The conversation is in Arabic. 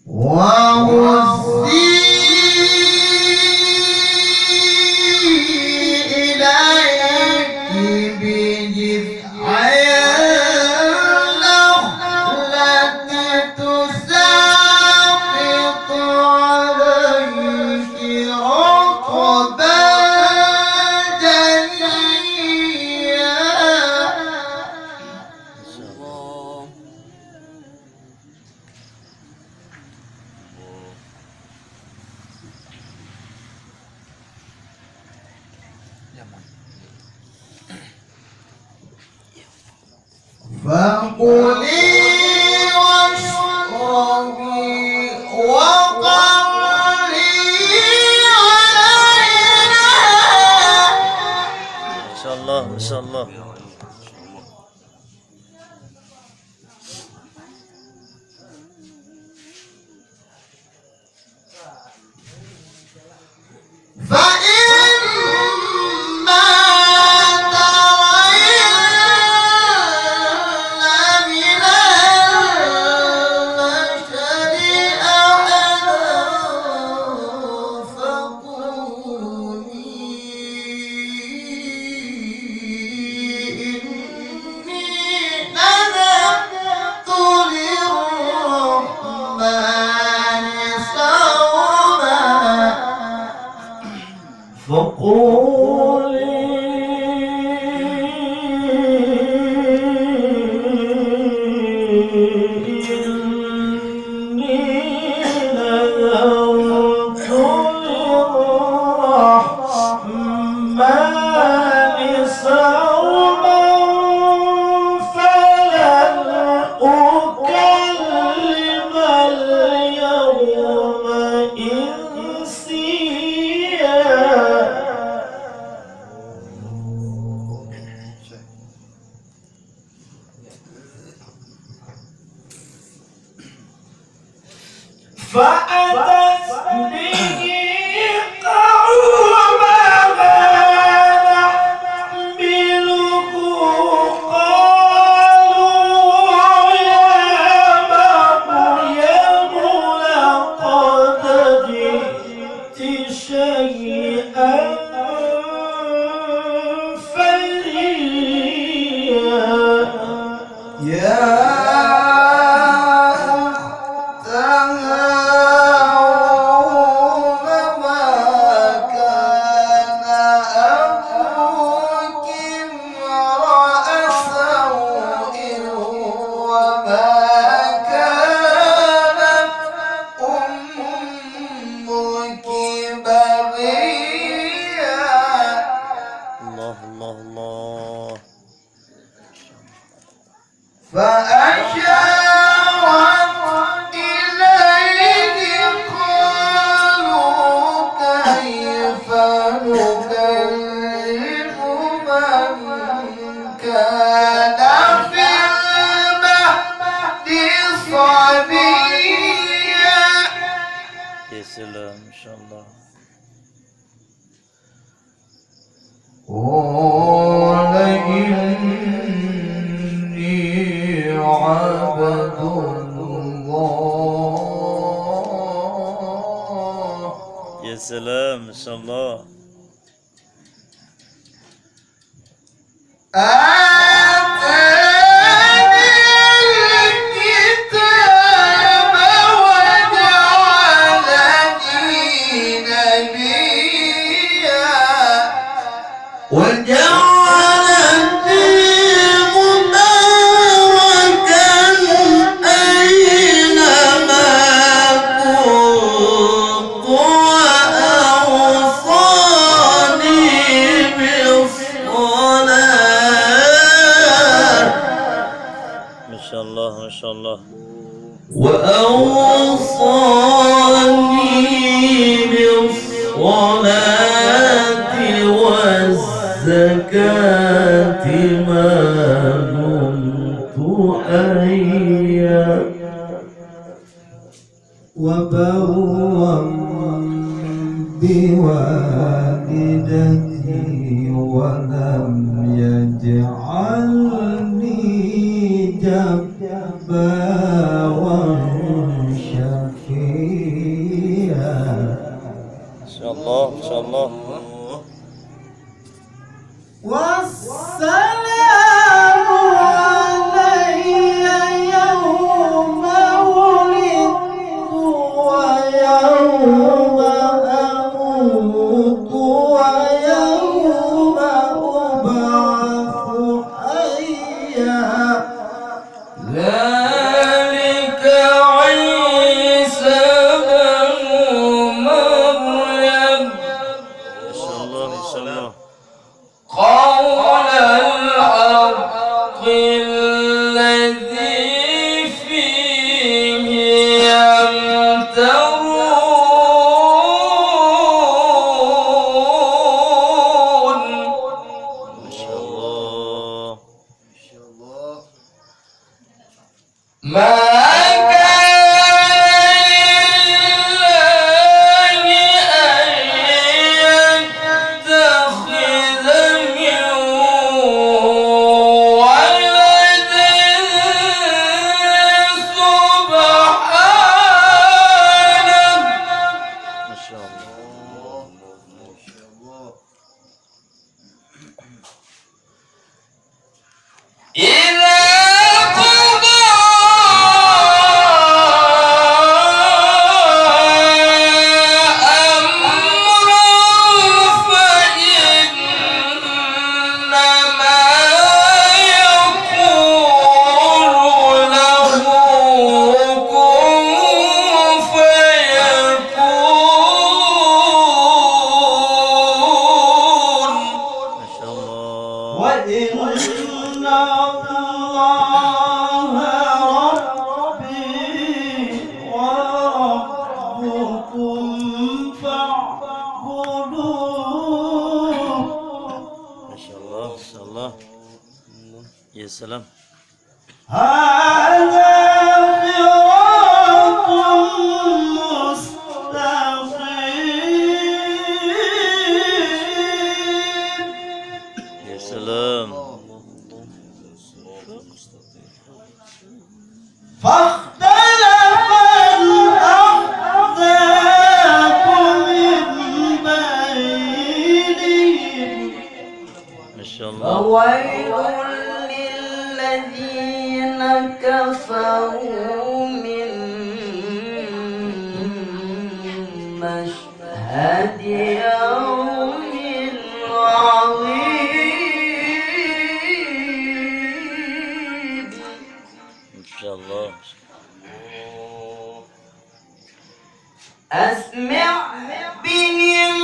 وهزي إليك بجذع النخلة تساقط عليك رطبا جنيا. فكلي واشربي وقري عينا. ما شاء الله ما شاء الله. فإما ترين من البشر أحدا فقولي إني نذرت للرحمن صوما. فقولي إني نذرت للرحمن صوما فلن أكلم اليوم إنسيا. فأتت به قومها تحمله قالوا يا مريم لقد جئت شيئا فريا. يا أخت هارون ما كان أبوك امرأ سوء وما كانت أمك بغيا. الله الله الله. فأشارت إليه قالوا كيف نكلم من كان في المهد صبيا. يا سلام ما شاء الله. قال إني عبد الله. يا سلام ما شاء الله. آتاني الكتاب وجعلني نبيا وجعلني مباركا أينما كنت وأوصاني بالصلاة. ما شاء الله ما شاء الله. وأوصاني بالصلاة والزكاة ما دمت حيا وبرا بوالدتي ولم يجعلني جبارا شقيا. الله إن شاء الله. والسلام علي يوم ولدت ويوم أموت ويوم أبعث حيا ذلك عيسى بن مريم إن شاء الله إن شاء الله. قول الحق الذي فيه يمترون إن شاء الله. ما إن شاء الله. إذا قضى أمرا فإنما يقول له كن فيكون إن شاء الله. وإن الله ربي وربكم فاعبدوه إن شاء الله إن شاء الله. يا سلام. هذا صراط مستقيم يا سلام. فاختلف الأحزاب من بينهم إن شاء الله. فويل للذين كفروا من مشهد يوم عظيم إن شاء الله. أسمع بهم